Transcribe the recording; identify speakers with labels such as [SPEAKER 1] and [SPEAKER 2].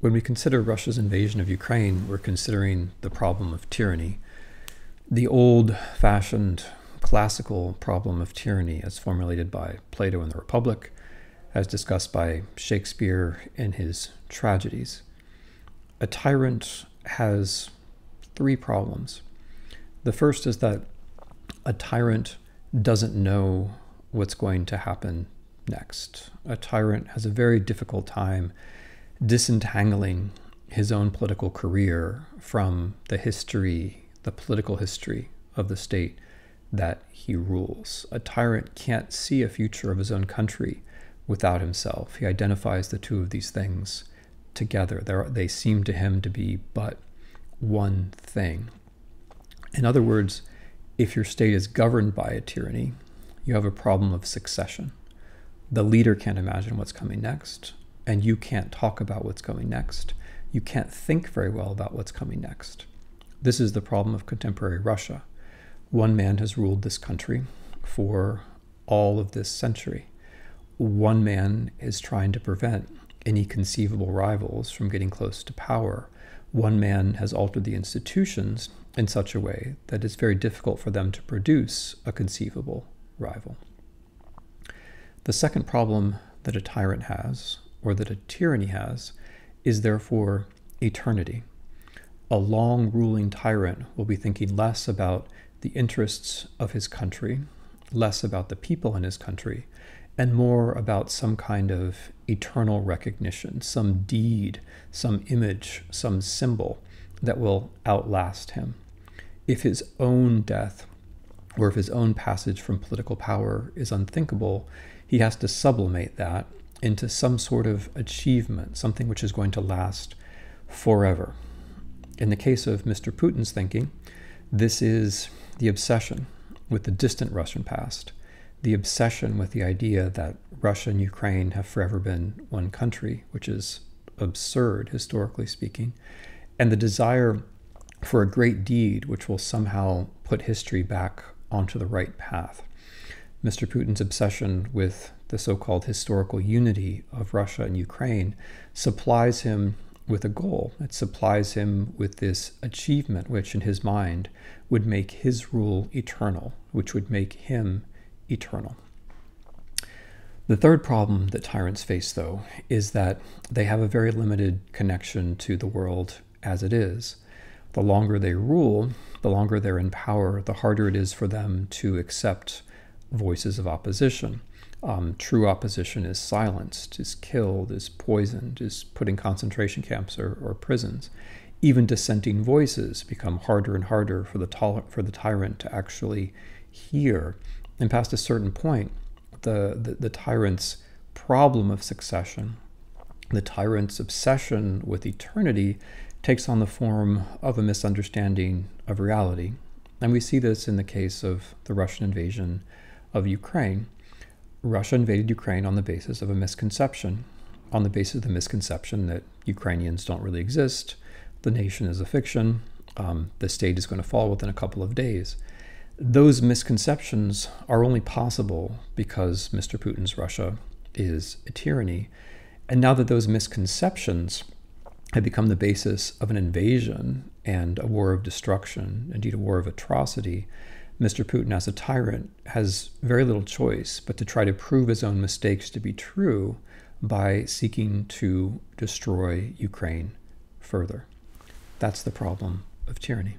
[SPEAKER 1] When we consider Russia's invasion of Ukraine, we're considering the problem of tyranny, the old-fashioned classical problem of tyranny as formulated by Plato in the Republic, as discussed by Shakespeare in his tragedies. A tyrant has three problems. The first is that a tyrant doesn't know what's going to happen next. A tyrant has a very difficult time disentangling his own political career from the history, the political history of the state that he rules. A tyrant can't see a future of his own country without himself. He identifies the two of these things together. They seem to him to be but one thing. In other words, if your state is governed by a tyranny, you have a problem of succession. The leader can't imagine what's coming next, and you can't talk about what's coming next. You can't think very well about what's coming next. This is the problem of contemporary Russia. One man has ruled this country for all of this century. One man is trying to prevent any conceivable rivals from getting close to power. One man has altered the institutions in such a way that it's very difficult for them to produce a conceivable rival. The second problem that a tyrant has, or that a tyranny has, is therefore eternity. A long-ruling tyrant will be thinking less about the interests of his country, less about the people in his country, and more about some kind of eternal recognition, some deed, some image, some symbol that will outlast him. If his own death or if his own passage from political power is unthinkable, he has to sublimate that into some sort of achievement, something which is going to last forever. In the case of Mr. Putin's thinking, this is the obsession with the distant Russian past, the obsession with the idea that Russia and Ukraine have forever been one country, which is absurd, historically speaking, and the desire for a great deed which will somehow put history back onto the right path. Mr. Putin's obsession with the so-called historical unity of Russia and Ukraine supplies him with a goal. It supplies him with this achievement which in his mind would make his rule eternal, which would make him eternal. The third problem that tyrants face, though, is that they have a very limited connection to the world as it is. The longer they rule, the longer they're in power, the harder it is for them to accept voices of opposition. True opposition is silenced, is killed, is poisoned, is put in concentration camps or prisons. Even dissenting voices become harder and harder for the tyrant to actually hear. And past a certain point, the tyrant's problem of succession, the tyrant's obsession with eternity, takes on the form of a misunderstanding of reality. And we see this in the case of the Russian invasion of Ukraine. Russia invaded Ukraine on the basis of a misconception, on the basis of the misconception that Ukrainians don't really exist, the nation is a fiction, the state is going to fall within a couple of days. Those misconceptions are only possible because Mr. Putin's Russia is a tyranny. And now that those misconceptions have become the basis of an invasion and a war of destruction, indeed a war of atrocity, Mr. Putin as a tyrant has very little choice but to try to prove his own mistakes to be true by seeking to destroy Ukraine further. That's the problem of tyranny.